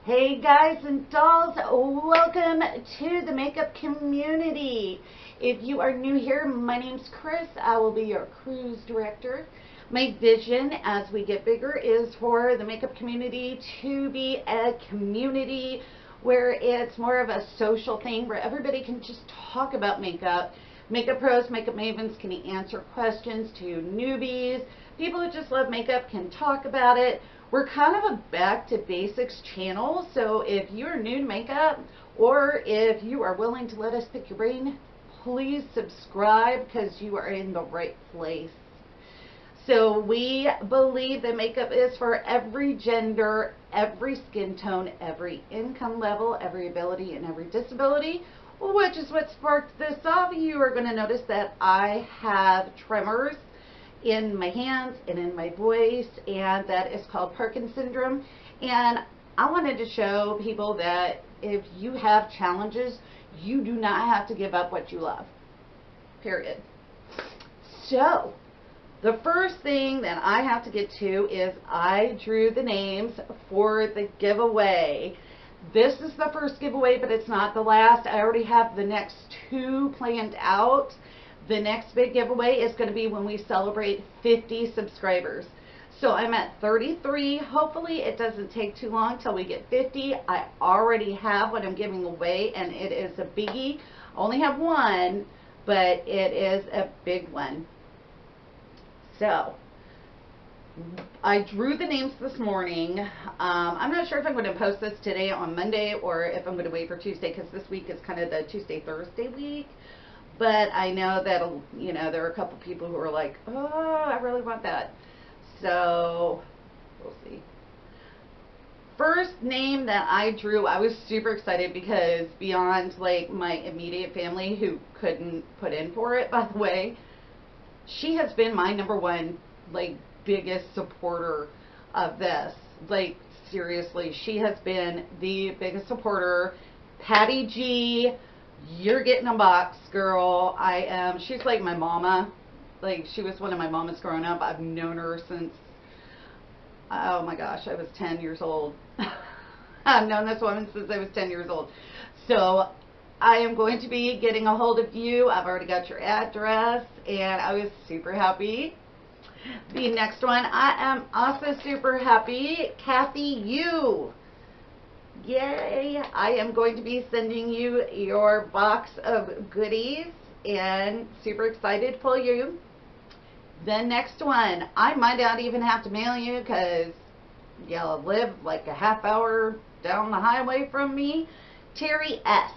Hey guys and dolls, welcome to the makeup community. If you are new here, my name's Chris. I will be your cruise director. My vision as we get bigger is for the makeup community to be a community where it's more of a social thing where everybody can just talk about makeup. Makeup pros, makeup mavens can answer questions to newbies. People who just love makeup can talk about it. We're kind of a back to basics channel, so if you're new to makeup or if you are willing to let us pick your brain, please subscribe because you are in the right place. So we believe that makeup is for every gender, every skin tone, every income level, every ability, and every disability, which is what sparked this off. You are going to notice that I have tremors in my hands and in my voice, and that is called Parkinson's syndrome. And I wanted to show people that if you have challenges, you do not have to give up what you love, period. So the first thing that I have to get to is I drew the names for the giveaway. This is the first giveaway, but it's not the last. I already have the next two planned out. The next big giveaway is going to be when we celebrate 50 subscribers. So I'm at 33. Hopefully it doesn't take too long till we get 50. I already have what I'm giving away, and it is a biggie. I only have one, but it is a big one. So I drew the names this morning. I'm not sure if I'm going to post this today on Monday or if I'm going to wait for Tuesday, because this week is kind of the Tuesday-Thursday week. But I know that, you know, there are a couple people who are like, oh, I really want that. So we'll see. First name that I drew, I was super excited because beyond like my immediate family who couldn't put in for it, by the way, she has been my #1 like biggest supporter of this. Like seriously, she has been the biggest supporter. Patty G, you're getting a box, girl. She's like my mama. Like, she was one of my mamas growing up. I've known her since, oh my gosh, I was 10 years old. I've known this woman since I was 10 years old. So I am going to be getting a hold of you. I've already got your address, and I was super happy. The next one, I am also super happy. Kathy, you. Yay! I am going to be sending you your box of goodies and super excited for you. The next one, I might not even have to mail you because y'all live like a half hour down the highway from me. Terry S.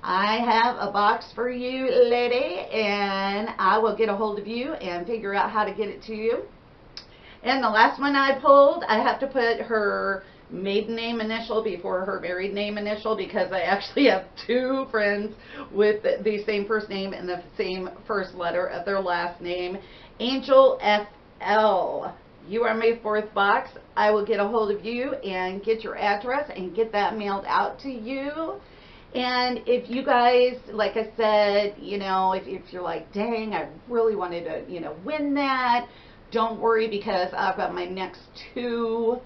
I have a box for you, lady, and I will get a hold of you and figure out how to get it to you. And the last one I pulled, I have to put her maiden name initial before her married name initial because I actually have two friends with the same first name and the same first letter of their last name. Angel FL, you are my fourth box. I will get a hold of you and get your address and get that mailed out to you. And if you guys, like I said, you know, if you're like, dang, I really wanted to, you know, win that, don't worry because I've got my next two.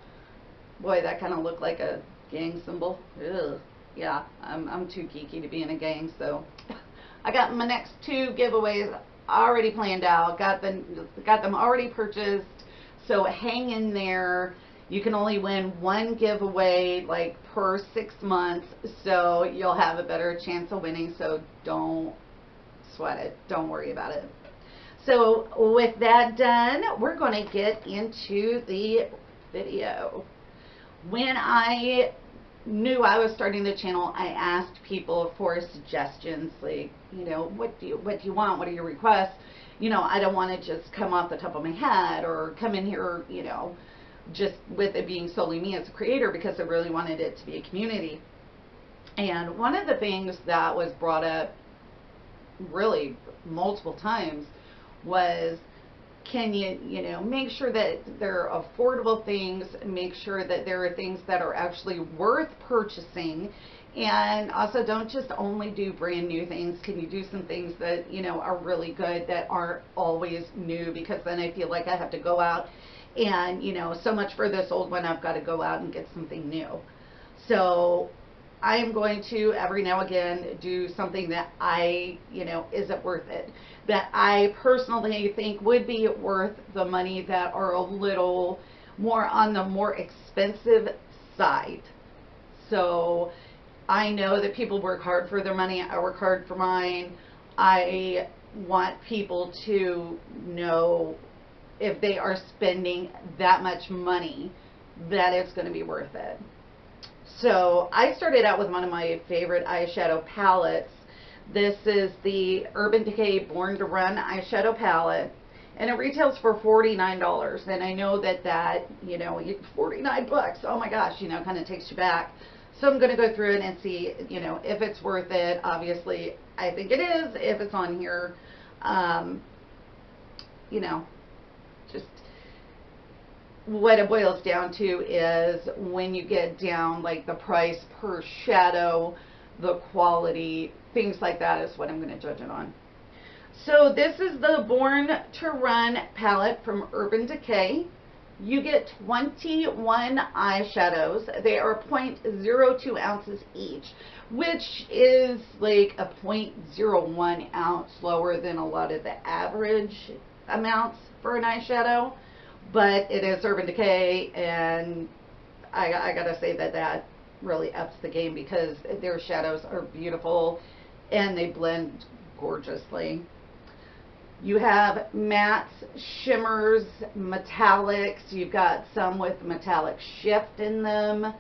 Boy, that kind of looked like a gang symbol. Ugh. Yeah, I'm too geeky to be in a gang, so I got my next two giveaways already planned out. Got them already purchased. So hang in there. You can only win one giveaway like per 6 months, so you'll have a better chance of winning. So don't sweat it. Don't worry about it. So with that done, we're going to get into the video. When I knew I was starting the channel, I asked people for suggestions, like, you know, what do you want? What are your requests? You know, I don't want to just come off the top of my head or come in here, you know, just with it being solely me as a creator, because I really wanted it to be a community. And one of the things that was brought up really multiple times was, can you know, make sure that they're affordable things, make sure that there are things that are actually worth purchasing, and also don't just only do brand new things. Can you do some things that, you know, are really good that aren't always new, because then I feel like I have to go out and, you know, so much for this old one, I've got to go out and get something new. So I am going to every now and again do something that isn't worth it, that I personally think would be worth the money, that are a little more on the more expensive side. So I know that people work hard for their money. I work hard for mine. I want people to know if they are spending that much money that it's going to be worth it. So I started out with one of my favorite eyeshadow palettes. This is the Urban Decay Born to Run eyeshadow palette, and it retails for $49. And I know that 49 bucks, oh my gosh, kind of takes you back. So I'm going to go through it and see, if it's worth it. Obviously, I think it is if it's on here. Just what it boils down to is when you get down, like the price per shadow, the quality, things like that is what I'm going to judge it on. So this is the Born to Run palette from Urban Decay. You get 21 eyeshadows. They are 0.02 ounces each, which is like a 0.01 ounce lower than a lot of the average amounts for an eyeshadow. But it is Urban Decay, and I gotta say that really ups the game, because their shadows are beautiful and they blend gorgeously. You have mattes, shimmers, metallics. You've got some with metallic shift in them,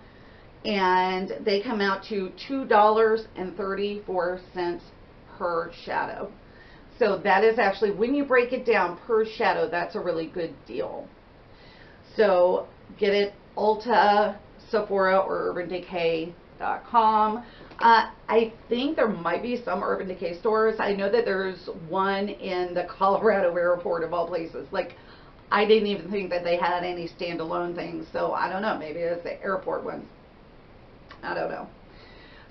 and they come out to $2.34 per shadow. So that is actually, when you break it down per shadow, that's a really good deal. So get it Ulta, Sephora, or UrbanDecay.com. I think there might be some Urban Decay stores. I know that there's one in the Colorado airport, of all places. Like, I didn't even think that they had any standalone things. So I don't know. Maybe it's the airport one. I don't know.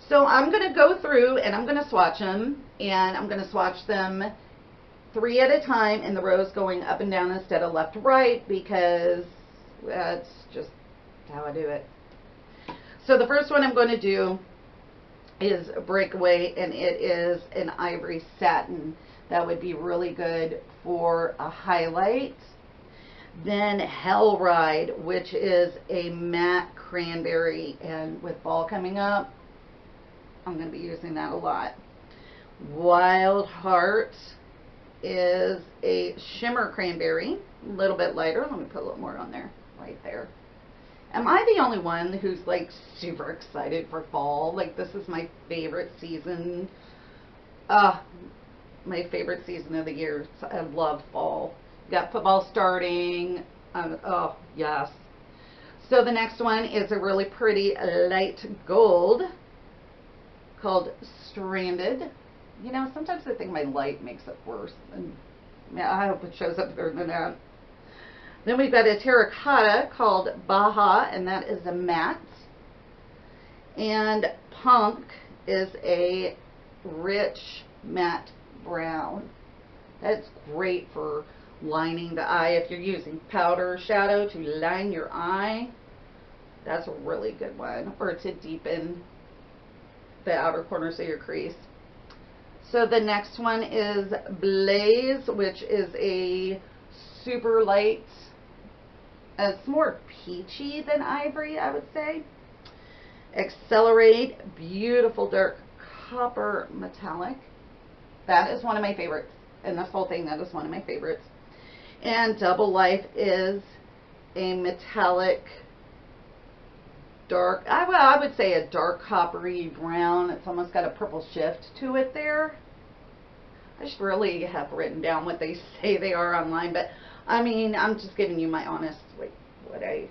So I'm going to go through and I'm going to swatch them. And I'm going to swatch them 3 at a time in the rows going up and down instead of left to right, because that's just how I do it. So the first one I'm going to do is Breakaway, and it is an ivory satin. That would be really good for a highlight. Then Hell Ride, which is a matte cranberry, and with fall coming up, I'm going to be using that a lot. Wild Heart is a shimmer cranberry, a little bit lighter. Let me put a little more on there, right there. Am I the only one who's like super excited for fall? Like, this is my favorite season. My favorite season of the year. I love fall. Got football starting. Oh, yes. So the next one is a really pretty light gold called Stranded. Sometimes I think my light makes it worse. And I hope it shows up better than that. Then we've got a terracotta called Baja, and that is a matte. And Punk is a rich matte brown. That's great for lining the eye. If you're using powder shadow to line your eye, that's a really good one. Or to deepen the outer corners of your crease. So the next one is Blaze, which is a super light. It's more peachy than ivory, I would say. Accelerate, beautiful dark copper metallic. That is one of my favorites. And this whole thing, that is one of my favorites. And Double Life is a metallic dark, I would say a dark coppery brown. It's almost got a purple shift to it there. I should really have written down what they say they are online, but I mean, I'm just giving you my honest, like, what I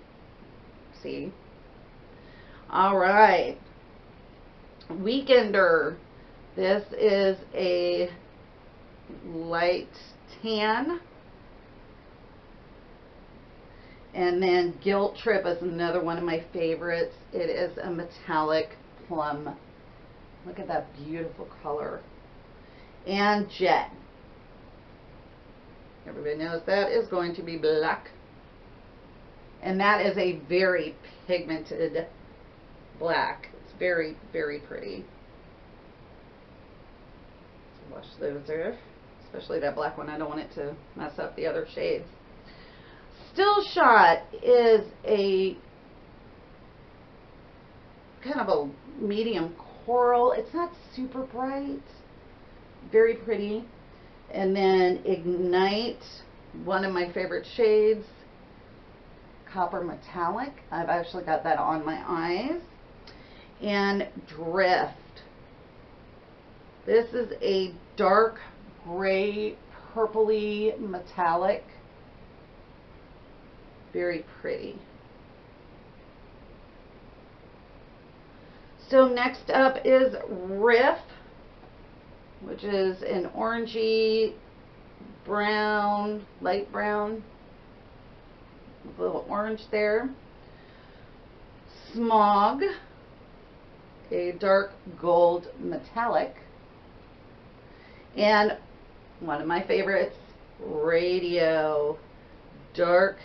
see. All right. Weekender. This is a light tan. And then Guilt Trip is another one of my favorites. It is a metallic plum. Look at that beautiful color. And Jet. Everybody knows that is going to be black. And that is a very pigmented black. It's very, very pretty. Wash those off, especially that black one. I don't want it to mess up the other shades. Still Shot is a kind of a medium coral. It's not super bright, very pretty. And then Ignite, one of my favorite shades, Copper Metallic. I've actually got that on my eyes. And Drift. This is a dark gray, purpley metallic. Very pretty. So next up is Riff, which is an orangey brown, light brown, a little orange there. Smog, a dark gold metallic. And one of my favorites, Radio, dark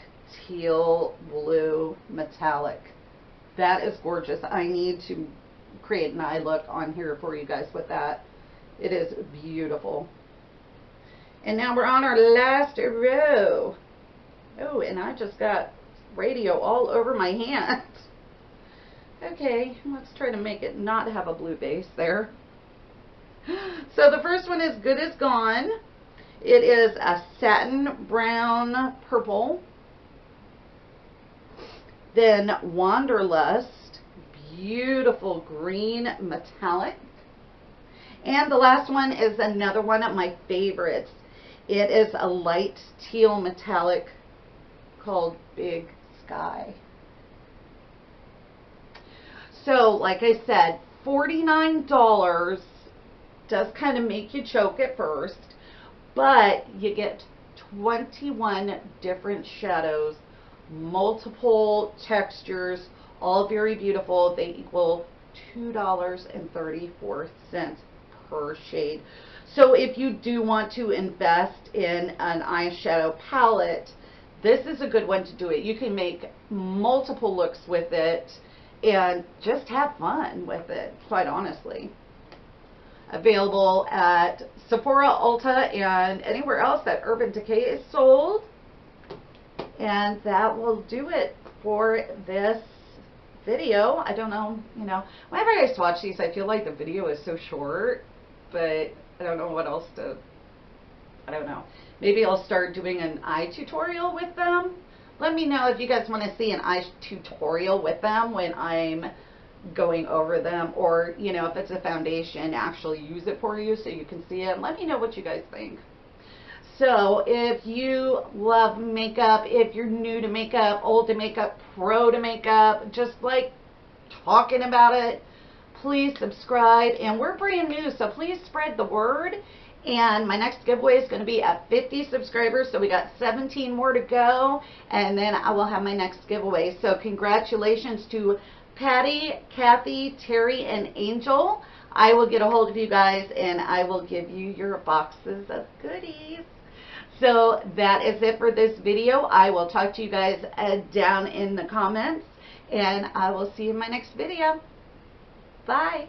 teal blue metallic. That is gorgeous. I need to create an eye look on here for you guys with that. It is beautiful. And now we're on our last row. Oh, and I just got Radio all over my hand. Okay, let's try to make it not have a blue base there. So the first one is Good As Gone. It is a satin brown purple. Then Wanderlust, beautiful green metallic. And the last one is another one of my favorites. It is a light teal metallic called Big Sky. So, like I said, $49 does kind of make you choke at first, but you get 21 different shadows, multiple textures, all very beautiful. They equal $2.34 per shade. So if you do want to invest in an eyeshadow palette, this is a good one to do it. You can make multiple looks with it and just have fun with it, quite honestly. Available at Sephora, Ulta, and anywhere else that Urban Decay is sold. And that will do it for this video. I don't know, you know, whenever I just watch these, I feel like the video is so short, but I don't know what else to, I don't know. Maybe I'll start doing an eye tutorial with them. Let me know if you guys want to see an eye tutorial with them when I'm going over them, or, you know, if it's a foundation, actually use it for you so you can see it. Let me know what you guys think. So if you love makeup, if you're new to makeup, old to makeup, pro to makeup, just like talking about it, please subscribe. And we're brand new, so please spread the word. And my next giveaway is going to be at 50 subscribers, so we got 17 more to go, and then I will have my next giveaway. So congratulations to Patty, Kathy, Terry, and Angel. I will get a hold of you guys, and I will give you your boxes of goodies. So that is it for this video. I will talk to you guys down in the comments, and I will see you in my next video. Bye.